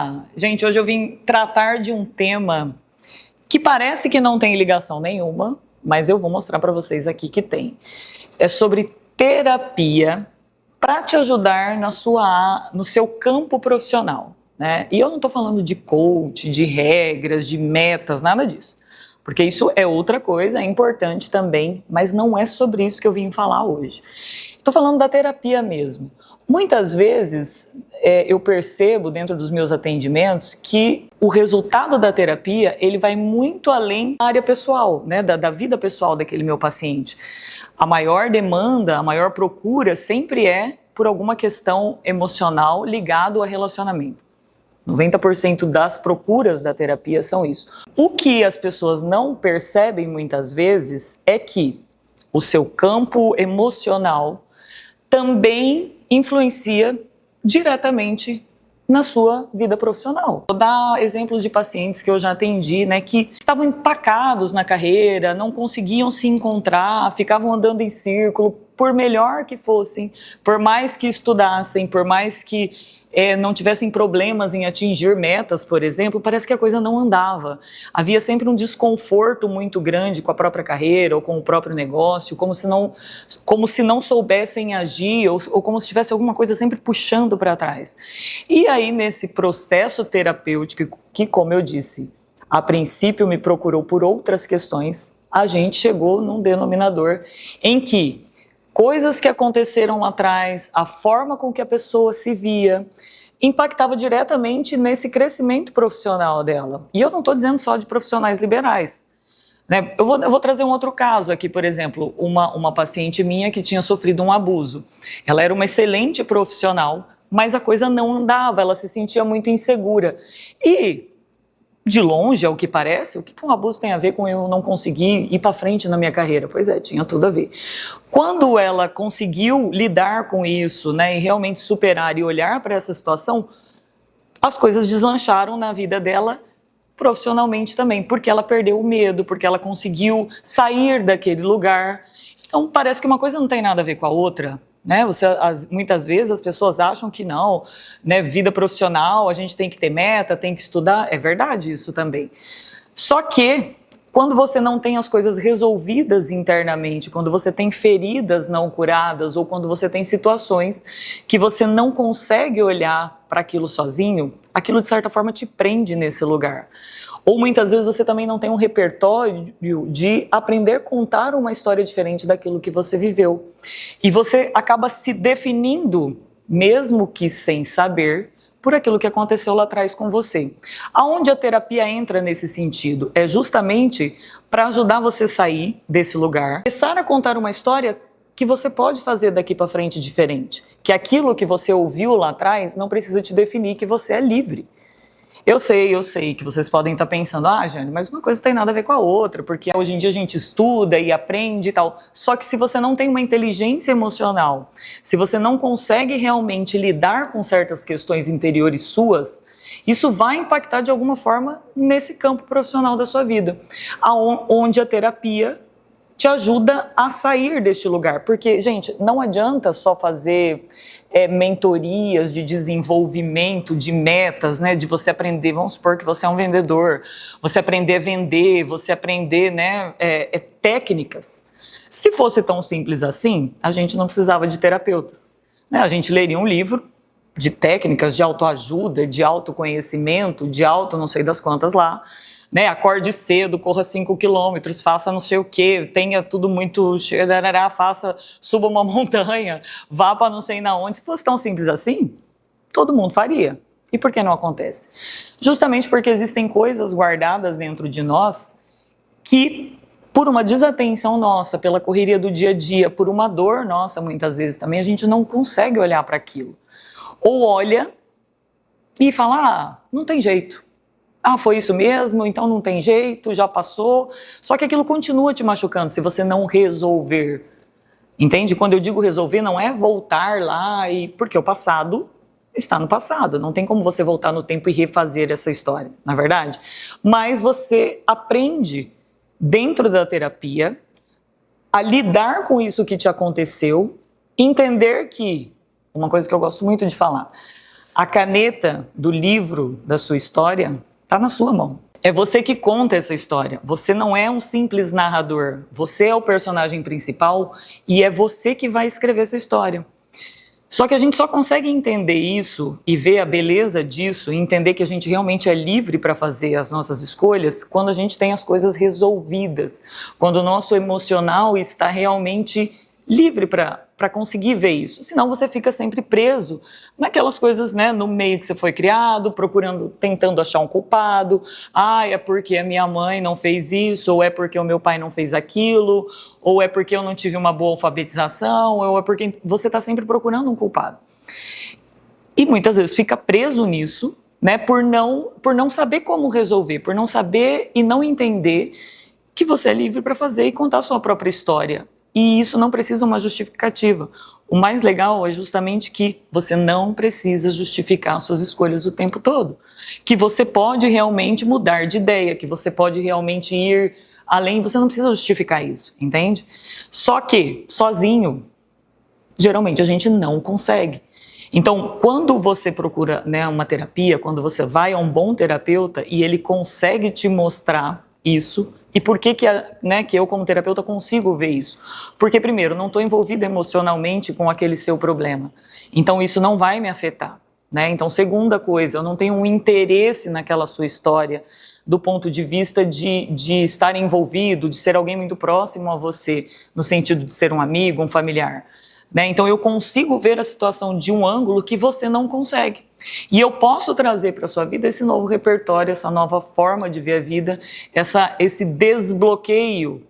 Olá! Gente, hoje eu vim tratar de um tema que parece que não tem ligação nenhuma, mas eu vou mostrar para vocês aqui que tem. É sobre terapia para te ajudar no seu campo profissional, né? E eu não estou falando de coach, de regras, de metas, nada disso. Porque isso é outra coisa, é importante também, mas não é sobre isso que eu vim falar hoje. Estou falando da terapia mesmo. Muitas vezes eu percebo dentro dos meus atendimentos que o resultado da terapia ele vai muito além da área pessoal, né, da vida pessoal daquele meu paciente. A maior demanda, a maior procura sempre é por alguma questão emocional ligado a relacionamento. 90% das procuras da terapia são isso. O que as pessoas não percebem muitas vezes é que o seu campo emocional também influencia diretamente na sua vida profissional. Vou dar exemplos de pacientes que eu já atendi, né, que estavam empacados na carreira, não conseguiam se encontrar, ficavam andando em círculo, por melhor que fossem, por mais que estudassem, por mais que não tivessem problemas em atingir metas, por exemplo, parece que a coisa não andava. Havia sempre um desconforto muito grande com a própria carreira ou com o próprio negócio, como se não soubessem agir ou como se tivesse alguma coisa sempre puxando para trás. E aí, nesse processo terapêutico, que, como eu disse, a princípio me procurou por outras questões, a gente chegou num denominador em que coisas que aconteceram lá atrás, a forma com que a pessoa se via, impactava diretamente nesse crescimento profissional dela. E eu não estou dizendo só de profissionais liberais, né? Eu vou trazer um outro caso aqui, por exemplo, uma paciente minha que tinha sofrido um abuso. Ela era uma excelente profissional, mas a coisa não andava, ela se sentia muito insegura. E de longe, ao que parece, o que um abuso tem a ver com eu não conseguir ir para frente na minha carreira? Pois é, tinha tudo a ver. Quando ela conseguiu lidar com isso, né, e realmente superar e olhar para essa situação, as coisas deslancharam na vida dela profissionalmente também, porque ela perdeu o medo, porque ela conseguiu sair daquele lugar. Então parece que uma coisa não tem nada a ver com a outra. Né? Muitas vezes as pessoas acham que não, né? Vida profissional, a gente tem que ter meta, tem que estudar, é verdade isso também. Só que quando você não tem as coisas resolvidas internamente, quando você tem feridas não curadas ou quando você tem situações que você não consegue olhar para aquilo sozinho, aquilo de certa forma te prende nesse lugar. Ou muitas vezes você também não tem um repertório de aprender a contar uma história diferente daquilo que você viveu. E você acaba se definindo, mesmo que sem saber, por aquilo que aconteceu lá atrás com você. Aonde a terapia entra nesse sentido? É justamente para ajudar você a sair desse lugar, começar a contar uma história que você pode fazer daqui para frente diferente. Que aquilo que você ouviu lá atrás não precisa te definir, que você é livre. Eu sei que vocês podem estar pensando, Jane, mas uma coisa não tem nada a ver com a outra, porque hoje em dia a gente estuda e aprende e tal. Só que se você não tem uma inteligência emocional, se você não consegue realmente lidar com certas questões interiores suas, isso vai impactar de alguma forma nesse campo profissional da sua vida, onde a terapia te ajuda a sair deste lugar. Porque, gente, não adianta só fazer mentorias de desenvolvimento, de metas, né, de você aprender, vamos supor que você é um vendedor, você aprender a vender, você aprender, né, técnicas. Se fosse tão simples assim, a gente não precisava de terapeutas, né? A gente leria um livro de técnicas de autoajuda, de autoconhecimento, de auto não sei das quantas lá, né, acorde cedo, corra 5 quilômetros, faça não sei o que, tenha tudo muito, suba uma montanha, vá para não sei na onde. Se fosse tão simples assim, todo mundo faria. E por que não acontece? Justamente porque existem coisas guardadas dentro de nós que, por uma desatenção nossa, pela correria do dia a dia, por uma dor nossa, muitas vezes também, a gente não consegue olhar para aquilo. Ou olha e fala, não tem jeito. Foi isso mesmo, então não tem jeito, já passou. Só que aquilo continua te machucando se você não resolver. Entende? Quando eu digo resolver, não é voltar lá, porque o passado está no passado. Não tem como você voltar no tempo e refazer essa história, na é verdade? Mas você aprende, dentro da terapia, a lidar com isso que te aconteceu, entender que, uma coisa que eu gosto muito de falar, A caneta do livro da sua história está na sua mão. É você que conta essa história. Você não é um simples narrador. Você é o personagem principal e é você que vai escrever essa história. Só que a gente só consegue entender isso e ver a beleza disso, e entender que a gente realmente é livre para fazer as nossas escolhas quando a gente tem as coisas resolvidas, quando o nosso emocional está realmente livre para conseguir ver isso. Senão você fica sempre preso naquelas coisas, né, no meio que você foi criado, procurando, tentando achar um culpado. Ah, é porque a minha mãe não fez isso, ou é porque o meu pai não fez aquilo, ou é porque eu não tive uma boa alfabetização, ou é porque você está sempre procurando um culpado. E muitas vezes fica preso nisso, né, por não saber como resolver, por não saber e não entender que você é livre para fazer e contar a sua própria história. E isso não precisa uma justificativa. O mais legal é justamente que você não precisa justificar suas escolhas o tempo todo. Que você pode realmente mudar de ideia, que você pode realmente ir além, você não precisa justificar isso, entende? Só que, sozinho, geralmente a gente não consegue. Então, quando você procura, né, uma terapia, quando você vai a um bom terapeuta e ele consegue te mostrar isso. E por que que eu, como terapeuta, consigo ver isso? Porque, primeiro, não estou envolvida emocionalmente com aquele seu problema. Então, isso não vai me afetar, né? Então, segunda coisa, eu não tenho um interesse naquela sua história do ponto de vista de estar envolvido, de ser alguém muito próximo a você, no sentido de ser um amigo, um familiar. Né? Então, eu consigo ver a situação de um ângulo que você não consegue. E eu posso trazer para a sua vida esse novo repertório, essa nova forma de ver a vida, esse desbloqueio,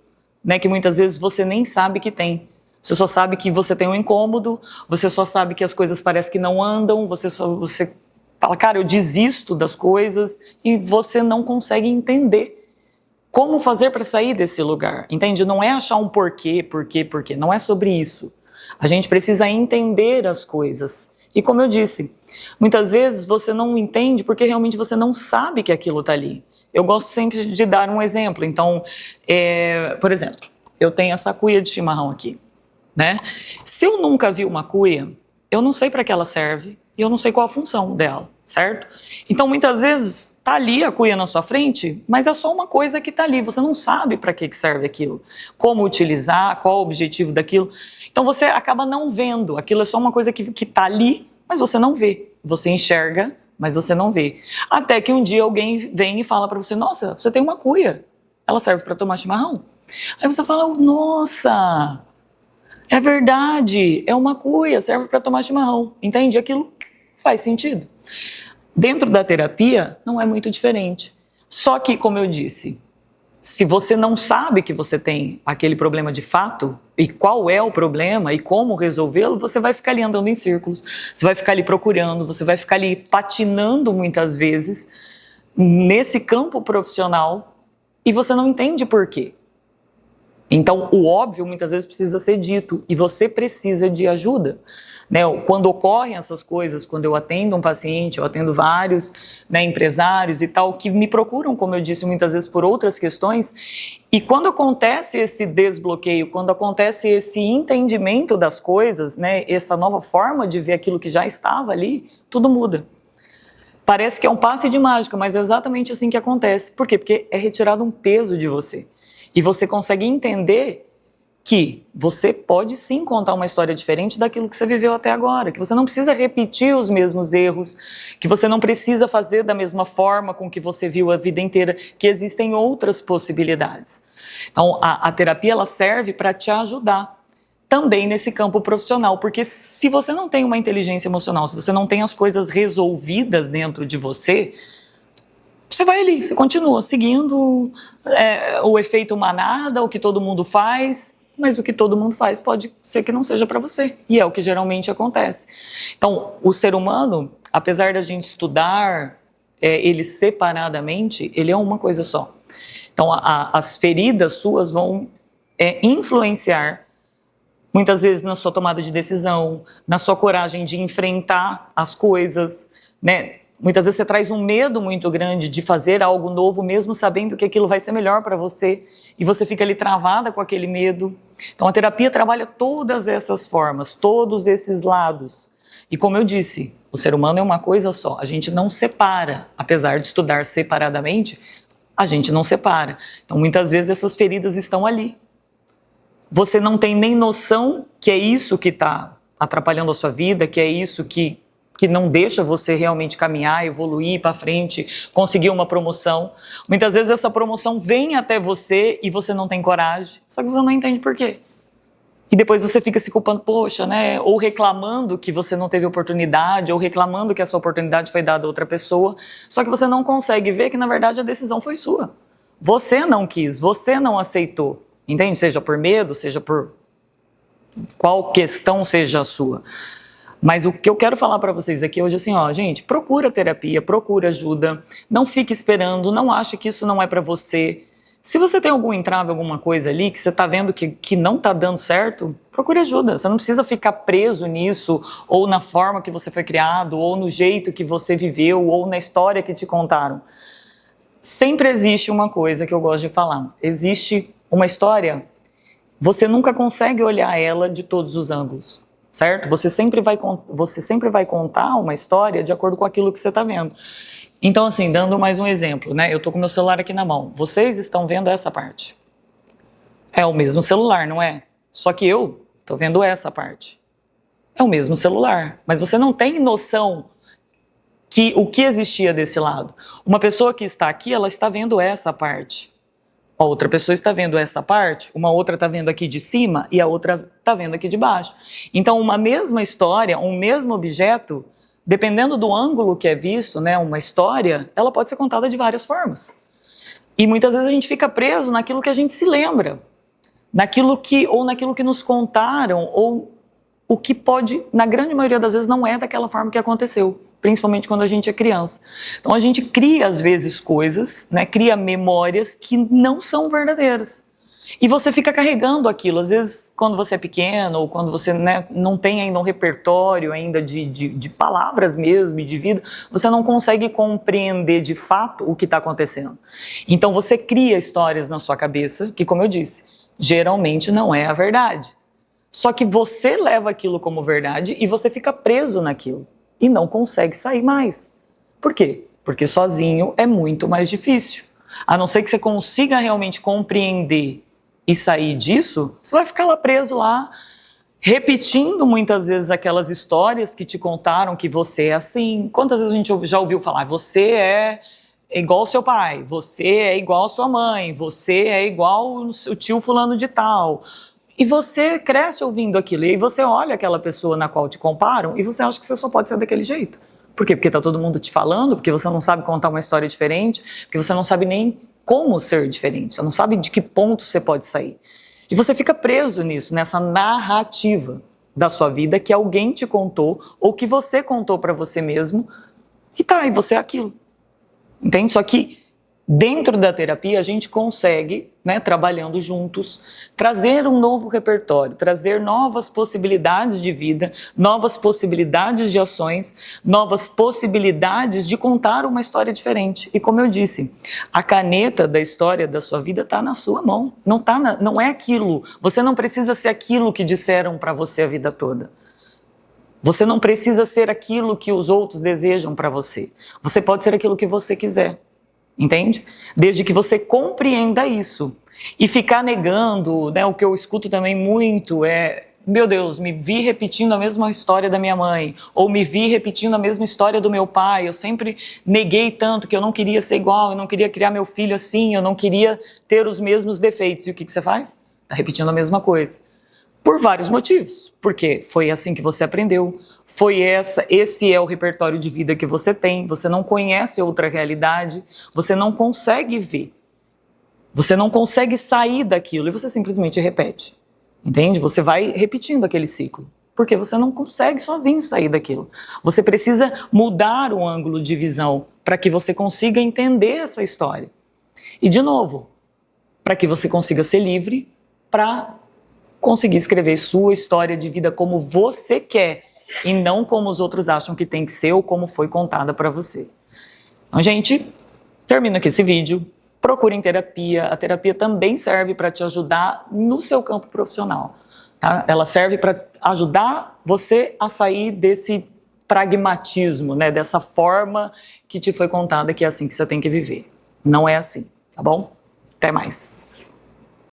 né, que muitas vezes você nem sabe que tem. Você só sabe que você tem um incômodo, você só sabe que as coisas parecem que não andam, você fala, cara, eu desisto das coisas, e você não consegue entender como fazer para sair desse lugar, entende? Não é achar um porquê, não é sobre isso. A gente precisa entender as coisas. E como eu disse, muitas vezes você não entende porque realmente você não sabe que aquilo está ali. Eu gosto sempre de dar um exemplo. Então, por exemplo, eu tenho essa cuia de chimarrão aqui, né? Se eu nunca vi uma cuia, eu não sei para que ela serve e eu não sei qual a função dela, certo? Então, muitas vezes, está ali a cuia na sua frente, mas é só uma coisa que está ali. Você não sabe para que serve aquilo, como utilizar, qual o objetivo daquilo. Então, você acaba não vendo. Aquilo é só uma coisa que está ali, mas você não vê. Você enxerga, mas você não vê. Até que um dia alguém vem e fala para você, nossa, você tem uma cuia, ela serve para tomar chimarrão. Aí você fala, nossa, é verdade, é uma cuia, serve para tomar chimarrão. Entende? Aquilo faz sentido. Dentro da terapia, não é muito diferente. Só que, como eu disse, se você não sabe que você tem aquele problema de fato, e qual é o problema, e como resolvê-lo, você vai ficar ali andando em círculos, você vai ficar ali procurando, você vai ficar ali patinando muitas vezes, nesse campo profissional, e você não entende por quê. Então, o óbvio muitas vezes precisa ser dito, e você precisa de ajuda. Né, quando ocorrem essas coisas, quando eu atendo um paciente, eu atendo vários, né, empresários e tal, que me procuram, como eu disse, muitas vezes por outras questões, e quando acontece esse desbloqueio, quando acontece esse entendimento das coisas, né, essa nova forma de ver aquilo que já estava ali, tudo muda. Parece que é um passe de mágica, mas é exatamente assim que acontece. Por quê? Porque é retirado um peso de você. E você consegue entender que você pode sim contar uma história diferente daquilo que você viveu até agora, que você não precisa repetir os mesmos erros, que você não precisa fazer da mesma forma com que você viu a vida inteira, que existem outras possibilidades. Então, a terapia ela serve para te ajudar também nesse campo profissional, porque se você não tem uma inteligência emocional, se você não tem as coisas resolvidas dentro de você, você vai ali, você continua seguindo o efeito manada, o que todo mundo faz, mas o que todo mundo faz pode ser que não seja para você, e é o que geralmente acontece. Então, o ser humano, apesar da gente estudar ele separadamente, ele é uma coisa só. Então, as feridas suas vão influenciar, muitas vezes, na sua tomada de decisão, na sua coragem de enfrentar as coisas, né? Muitas vezes você traz um medo muito grande de fazer algo novo, mesmo sabendo que aquilo vai ser melhor para você, e você fica ali travada com aquele medo. Então, a terapia trabalha todas essas formas, todos esses lados. E como eu disse, O ser humano é uma coisa só, a gente não separa, apesar de estudar separadamente, a gente não separa. Então muitas vezes essas feridas estão ali. Você não tem nem noção que é isso que está atrapalhando a sua vida, que é isso que não deixa você realmente caminhar, evoluir para frente, conseguir uma promoção. Muitas vezes essa promoção vem até você e você não tem coragem, só que você não entende por quê. E depois você fica se culpando, poxa, né? Ou reclamando que você não teve oportunidade, ou reclamando que essa oportunidade foi dada a outra pessoa, só que você não consegue ver que na verdade a decisão foi sua. Você não quis, você não aceitou, entende? Seja por medo, seja por qual questão seja a sua. Mas o que eu quero falar para vocês aqui hoje é assim, ó, gente, procura terapia, procura ajuda, não fique esperando, não ache que isso não é para você. Se você tem algum entrave, alguma coisa ali, que você está vendo que não está dando certo, procure ajuda. Você não precisa ficar preso nisso, ou na forma que você foi criado, ou no jeito que você viveu, ou na história que te contaram. Sempre existe uma coisa que eu gosto de falar. Existe uma história, você nunca consegue olhar ela de todos os ângulos. Certo? Você sempre vai contar uma história de acordo com aquilo que você está vendo. Então, assim, dando mais um exemplo, né? Eu estou com meu celular aqui na mão. Vocês estão vendo essa parte. É o mesmo celular, não é? Só que eu estou vendo essa parte. É o mesmo celular. Mas você não tem noção que o que existia desse lado. Uma pessoa que está aqui, ela está vendo essa parte. A outra pessoa está vendo essa parte, uma outra está vendo aqui de cima e a outra está vendo aqui de baixo. Então, uma mesma história, um mesmo objeto, dependendo do ângulo que é visto, né, uma história, ela pode ser contada de várias formas. E muitas vezes a gente fica preso naquilo que a gente se lembra, naquilo que nos contaram, ou o que pode, na grande maioria das vezes, não é daquela forma que aconteceu. Principalmente quando a gente é criança. Então a gente cria às vezes coisas, né, cria memórias que não são verdadeiras. E você fica carregando aquilo, às vezes quando você é pequeno, ou quando você, né, não tem ainda um repertório ainda de palavras mesmo e de vida, você não consegue compreender de fato o que está acontecendo. Então você cria histórias na sua cabeça, que como eu disse, geralmente não é a verdade. Só que você leva aquilo como verdade e você fica preso naquilo. E não consegue sair mais. Por quê? Porque sozinho é muito mais difícil. A não ser que você consiga realmente compreender e sair disso, você vai ficar lá preso lá, repetindo muitas vezes aquelas histórias que te contaram que você é assim. Quantas vezes a gente já ouviu falar, você é igual ao seu pai, você é igual à sua mãe, você é igual o tio fulano de tal. E você cresce ouvindo aquilo, e aí você olha aquela pessoa na qual te comparam e você acha que você só pode ser daquele jeito. Por quê? Porque tá todo mundo te falando, porque você não sabe contar uma história diferente, porque você não sabe nem como ser diferente, você não sabe de que ponto você pode sair. E você fica preso nisso, nessa narrativa da sua vida que alguém te contou ou que você contou para você mesmo e você é aquilo. Entende? Só que dentro da terapia, a gente consegue, né, trabalhando juntos, trazer um novo repertório, trazer novas possibilidades de vida, novas possibilidades de ações, novas possibilidades de contar uma história diferente. E como eu disse, a caneta da história da sua vida está na sua mão, não é aquilo, você não precisa ser aquilo que disseram para você a vida toda. Você não precisa ser aquilo que os outros desejam para você. Você pode ser aquilo que você quiser. Entende? Desde que você compreenda isso. E ficar negando, né, o que eu escuto também muito é, meu Deus, me vi repetindo a mesma história da minha mãe, ou me vi repetindo a mesma história do meu pai, eu sempre neguei tanto que eu não queria ser igual, eu não queria criar meu filho assim, eu não queria ter os mesmos defeitos. E o que você faz? Está repetindo a mesma coisa. Por vários motivos. Porque foi assim que você aprendeu, esse é o repertório de vida que você tem, você não conhece outra realidade, você não consegue ver, você não consegue sair daquilo e você simplesmente repete. Entende? Você vai repetindo aquele ciclo, porque você não consegue sozinho sair daquilo. Você precisa mudar o ângulo de visão para que você consiga entender essa história. E de novo, para que você consiga ser livre para conseguir escrever sua história de vida como você quer e não como os outros acham que tem que ser ou como foi contada para você. Então, gente, termino aqui esse vídeo. Procurem terapia. A terapia também serve para te ajudar no seu campo profissional. Tá? Ela serve para ajudar você a sair desse pragmatismo, né, dessa forma que te foi contada que é assim que você tem que viver. Não é assim, tá bom? Até mais.